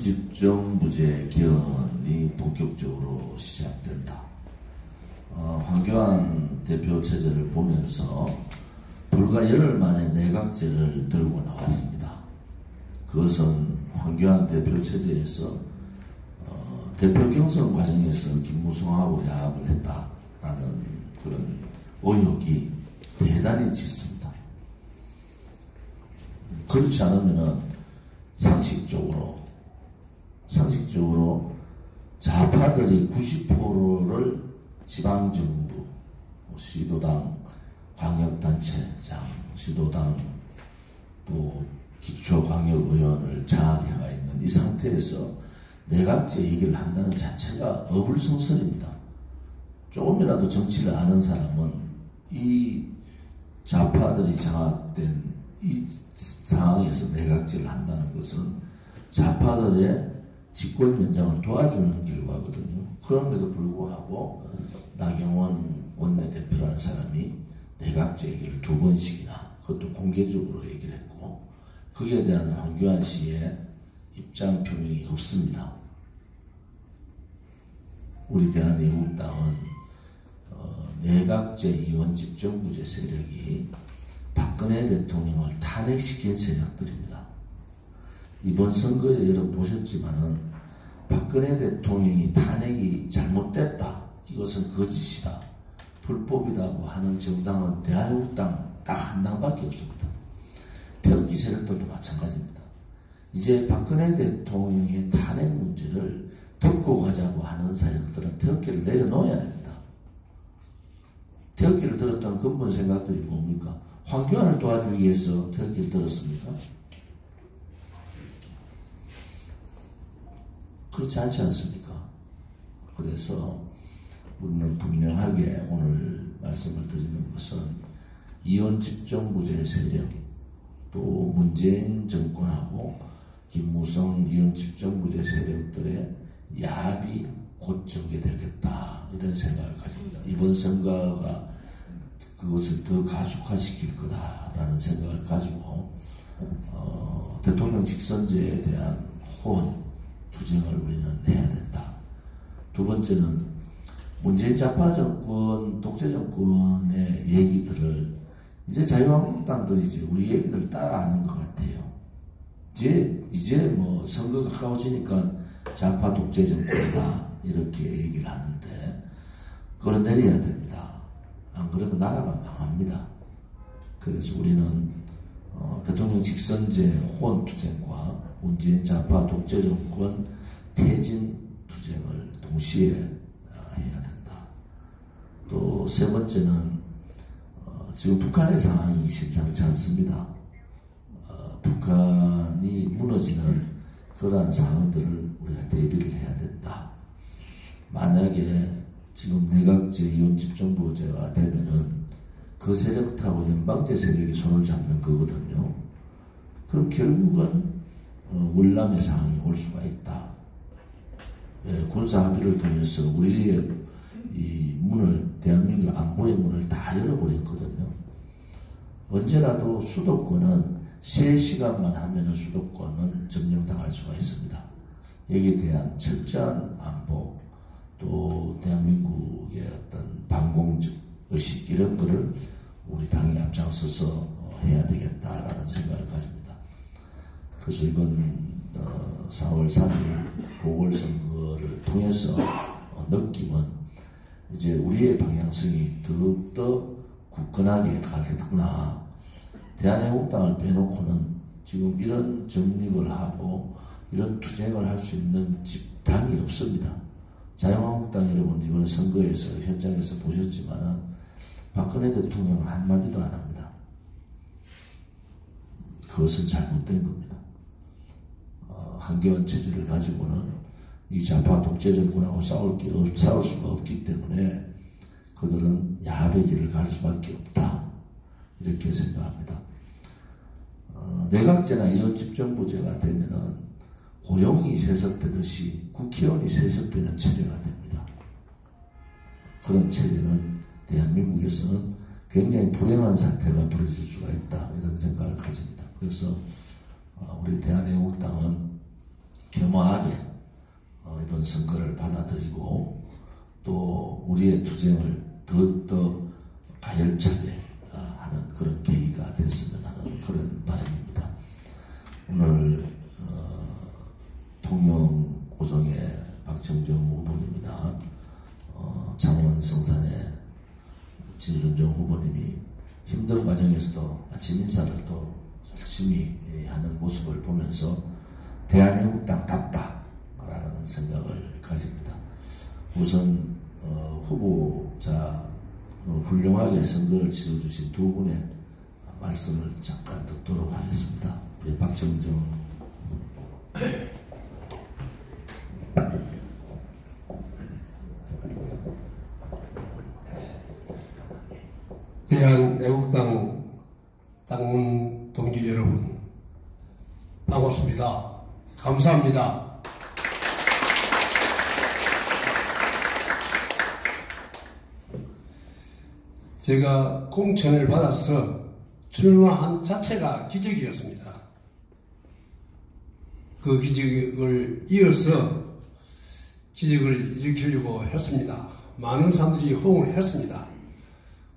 이원집정부제 개헌이 본격적으로 시작된다. 황교안 대표 체제를 보면서 불과 열흘 만에 내각제를 들고 나왔습니다. 그것은 황교안 대표 체제에서 대표 경선 과정에서 김무성하고 야합을 했다라는 그런 의혹이 대단히 짙습니다. 그렇지 않으면은 상식적으로 좌파들이 90%를 지방정부, 시도당, 광역단체장, 시도당, 또 기초광역의원을 장악해가 있는 이 상태에서 내각제 얘기를 한다는 자체가 어불성설입니다. 조금이라도 정치를 아는 사람은 이 좌파들이 장악된 이 상황에서 내각제를 한다는 것은 좌파들의 집권 연장을 도와주는 결과거든요. 그런데도 불구하고 나경원 원내대표라는 사람이 내각제 얘기를 2번씩이나 그것도 공개적으로 얘기를 했고 거기에 대한 황교안 씨의 입장 표명이 없습니다. 우리 대한애국당은 내각제 이원집정부제 세력이 박근혜 대통령을 탄핵시킨 세력들입니다. 이번 선거에 여러분 보셨지만은 박근혜 대통령이 탄핵이 잘못됐다. 이것은 거짓이다. 불법이라고 하는 정당은 대한애국당 딱 한 당밖에 없습니다. 태극기 세력들도 마찬가지입니다. 이제 박근혜 대통령의 탄핵 문제를 덮고 가자고 하는 세력들은 태극기를 내려놓아야 됩니다. 태극기를 들었던 근본 생각들이 뭡니까? 황교안을 도와주기 위해서 태극기를 들었습니까? 그렇지 않지 않습니까? 그래서 우리는 분명하게 오늘 말씀을 드리는 것은 이원집정부제 세력 또 문재인 정권하고 김무성 이원집정부제 세력들의 야합이 곧 전개되겠다 이런 생각을 가집니다. 이번 선거가 그것을 더 가속화시킬 거다라는 생각을 가지고 대통령 직선제에 대한 호언 투쟁을 우리는 해야 된다. 두 번째는 문재인 좌파 정권, 독재 정권의 얘기들을 이제 자유한국당들이 우리 얘기들 따라하는 것 같아요. 이제 뭐 선거 가까워지니까 좌파 독재 정권이다 이렇게 얘기를 하는데 끌어내려야 됩니다. 안 그러면 나라가 망합니다. 그래서 우리는 대통령 직선제 호언 투쟁과 문재인 좌파 독재 정권 퇴진 투쟁을 동시에 해야 된다. 또 세 번째는 지금 북한의 상황이 심상치 않습니다. 북한이 무너지는 그러한 상황들을 우리가 대비를 해야 된다. 만약에 지금 내각제 이원집정부제가 되면은 그 세력하고 연방제 세력이 손을 잡는 거거든요. 그럼 결국은 월남의 상황이 올 수가 있다. 군사 합의를 통해서 우리의 이 문을, 대한민국 안보의 문을 다 열어버렸거든요. 언제라도 수도권은 3시간만 하면은 수도권은 점령당할 수가 있습니다. 여기에 대한 철저한 안보, 또 대한민국의 어떤 반공적 의식 이런 거를 우리 당이 앞장서서 해야 되겠다라는 생각을 가집니다. 그래서 이번 4월 3일 보궐선거를 통해서 느낌은 이제 우리의 방향성이 더욱더 굳건하게 가겠구나. 대한애국당을 빼놓고는 지금 이런 정립을 하고 이런 투쟁을 할 수 있는 집단이 없습니다. 자유한국당 여러분 이번 선거에서 현장에서 보셨지만은 박근혜 대통령 한마디도 안 합니다. 그것은 잘못된 겁니다. 황교안 체제를 가지고는 이 좌파 독재 정권하고 싸울 수가 없기 때문에 그들은 야합의 길을 갈 수밖에 없다. 이렇게 생각합니다. 내각제나 이원집정부제가 되면은 고용이 세습되듯이 국회의원이 세습되는 체제가 됩니다. 그런 체제는 대한민국에서는 굉장히 불행한 사태가 벌어질 수가 있다. 이런 생각을 가집니다. 그래서 우리 대한애국당은 겸허하게 이번 선거를 받아들이고 또 우리의 투쟁을 더욱더 가열차게 하는 그런 계기가 됐으면 하는 그런 바람입니다. 오늘 통영 고성의 박정정 후보님이나 창원 성산의 진순정 후보님이 힘든 과정에서도 아침 인사를 또 열심히 하는 모습을 보면서 대한민국당답다라는 생각을 가집니다. 우선 후보자 훌륭하게 선거를 치러주신 두 분의 말씀을 잠깐 듣도록 하겠습니다. 우리 박정정 대한애국당 당원 동지 여러분, 반갑습니다. 감사합니다. 제가 공천을 받아서 출마한 자체가 기적이었습니다. 그 기적을 이어서 기적을 일으키려고 했습니다. 많은 사람들이 호응을 했습니다.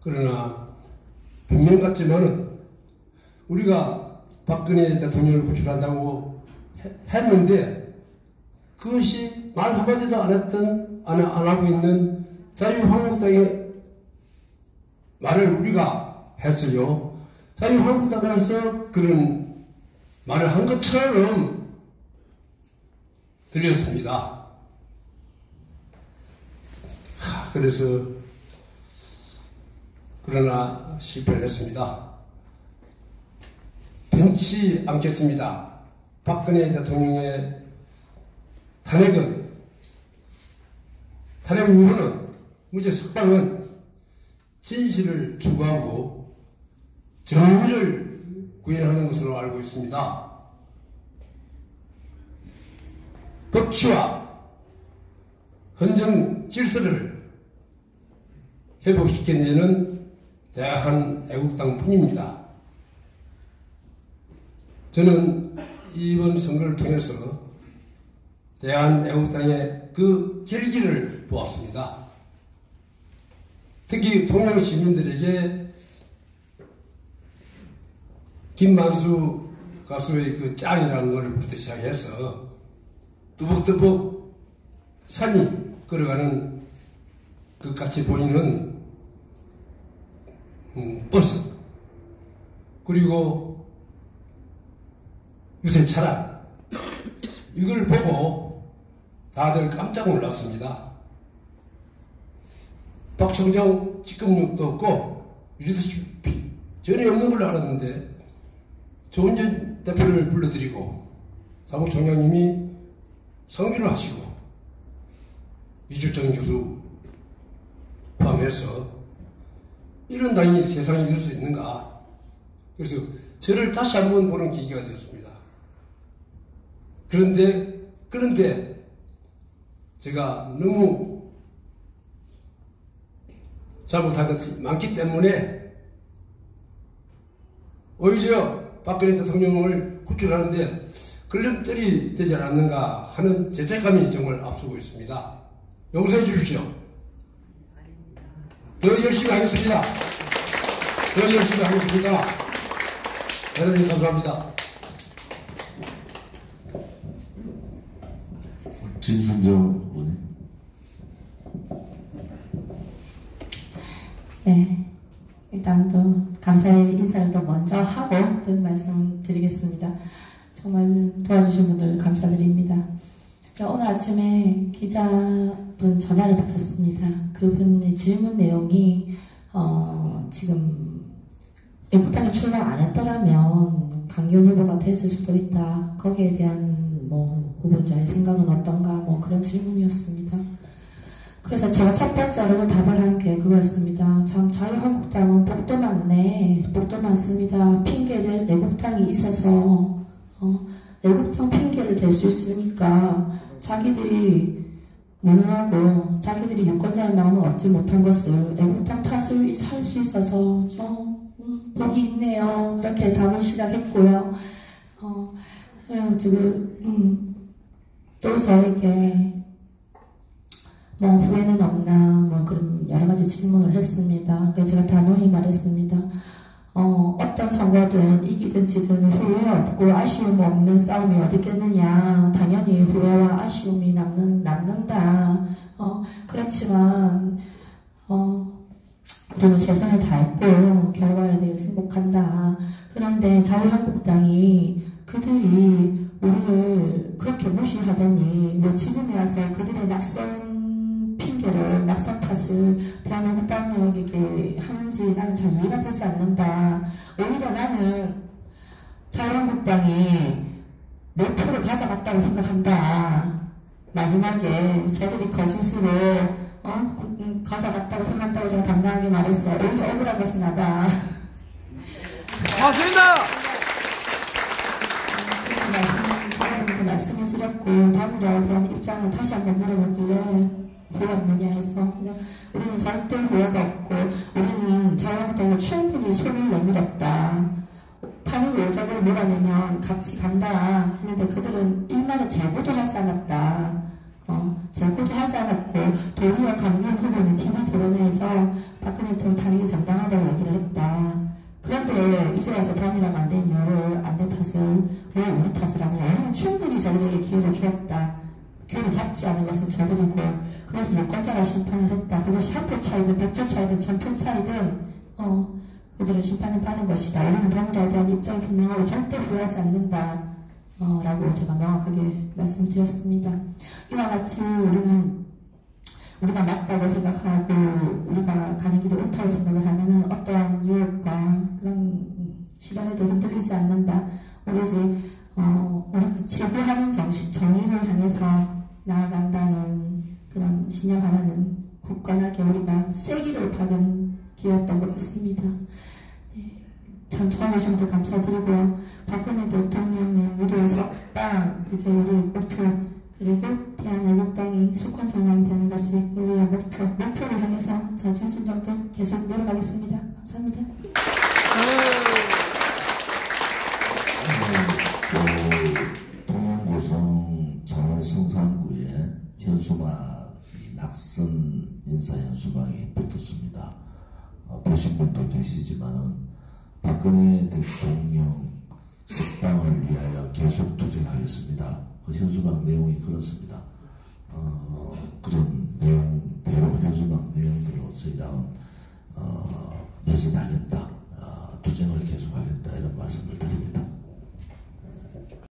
그러나 변명 같지만은 우리가 박근혜 대통령을 구출한다고 했는데 그것이 말 한마디도 안 하고 있는 자유한국당의 말을 우리가 했어요. 자유한국당에서 그런 말을 한 것처럼 들렸습니다. 그러나 실패를 했습니다. 변치 않겠습니다. 박근혜 대통령의 탄핵 의원은 무죄 석방은 진실을 추구하고 정의를 구현하는 것으로 알고 있습니다. 법치와 헌정 질서를 회복시켜내는 대한애국당뿐입니다. 저는 이번 선거를 통해서 대한애국당의 그 결기를 보았습니다. 특히 통영 시민들에게 김만수 가수의 그 짱이라는 노래부터 시작해서 뚜벅뚜벅 산이 걸어가는 것 같이 보이는 버스, 그리고 유세 차량, 이걸 보고 다들 깜짝 놀랐습니다. 박정정 직급력도 없고 이러다시피 전혀 없는 걸로 알았는데 조은전 대표를 불러드리고 사무총장님이 상주를 하시고 이주정 교수 포함해서 이런 당이 세상에 있을 수 있는가. 그래서 저를 다시 한번 보는 계기가 되었습니다. 그런데 제가 너무 잘못한 것이 많기 때문에 오히려 박근혜 대통령을 구출하는데 걸림돌이 되지 않았는가 하는 죄책감이 정말 앞서고 있습니다. 용서해 주십시오. 더 열심히 하겠습니다. 대단히 감사합니다. 진순정 의원님. 네, 일단 또 감사의 인사를 또 먼저 하고 또 말씀드리겠습니다. 정말 도와주신 분들 감사드립니다. 오늘 아침에 기자분 전화를 받았습니다. 그분의 질문 내용이 지금 애국당에 출마 안 했더라면 강기훈 후보가 됐을 수도 있다. 거기에 대한 뭐 후보자의 생각은 어떤가 뭐 그런 질문이었습니다. 그래서 제가 첫 번째로 답을 한 게 그거였습니다. 참 자유한국당은 복도 많네. 복도 많습니다. 핑계될 애국당이 있어서 애국당 핑계를 댈 수 있으니까 자기들이 무능하고 자기들이 유권자의 마음을 얻지 못한 것을 애국당 탓을 할 수 있어서 좀 복이 있네요. 이렇게 답을 시작했고요. 그래가지고 또 저에게 뭐 후회는 없나 뭐 그런 여러 가지 질문을 했습니다. 그래서 제가 단호히 말했습니다. 어떤 선거든 이기든 지든 후회 없고 아쉬움 없는 싸움이 어디 있겠느냐. 당연히 후회와 아쉬움이 남는다. 그렇지만 우리는 최선을 다했고 결과에 대해 승복한다. 그런데 자유한국당이 그들이 우리를 그렇게 무시하더니 왜 지금에 와서 그들의 낙선 핑계를, 낙선 탓을 대한민국당에게 하는지 나는 잘 이해가 되지 않는다. 오히려 나는 자유한국당이 내 표를 가져갔다고 생각한다. 마지막에 저들이 거짓으로 가져갔다고 생각한다고 제가 당당하게 말했어. 오히려 억울한 것은 나다. 고맙습니다. 말씀을 드렸고 단일화에 대한 입장을 다시 한번 물어보길래 후회 없느냐 해서 그냥 우리는 절대 후회가 없고 우리는 자유한국당에 충분히 손을 내밀었다. 탄핵 의적을 몰아내면 같이 간다 했는데 그들은 일말의 재고도 하지 않았다. 재고도 하지 않았고 도리어 강경 후보는 TV 토론회에서 박근혜 대통령 탄핵이 정당하다고 얘기를 했다. 그런데 이제 와서 단일화가 안 된 이유를, 안 된 탓을 왜 우리 탓을 하느냐. 우리는 충분히 저들에게 기회를 주었다. 기회를 잡지 않은 것은 저들이고 그래서 유권자가 심판을 했다. 그것이 한 표 차이든 100표 차이든 1000표 차이든 그들은 심판을 받은 것이다. 우리는 단일화에 대한 입장이 분명하고 절대 후회하지 않는다. 라고 제가 명확하게 말씀드렸습니다. 이와 같이 우리가 맞다고 생각하고 우리가 가는 길이 옳다고 생각을 하면은 어떠한 유혹과 그런 시련에도 흔들리지 않는다. 오로지 우리가 지구하는 정의를 향해서 나아간다는 그런 신념 하나는 굳건하게 우리가 쐐기를 박은 기회였던 것 같습니다. 네, 참 도와주신 분들 감사드리고요. 박근혜 대통령의 무도의 석방, 그게 우리 목표, 그리고 대한애국당이 수권 정당이 되는 것이 우리의 목표를 향해서 저 진순정도 계속 노력하겠습니다. 감사합니다. 동양고성 장안성산구에 현수막, 낙선 인사 현수막이 붙었습니다. 보신 분도 계시지만은 박근혜 대통령 석방을 위하여 계속 투쟁하겠습니다. 그 현수막 내용이 그렇습니다. 그런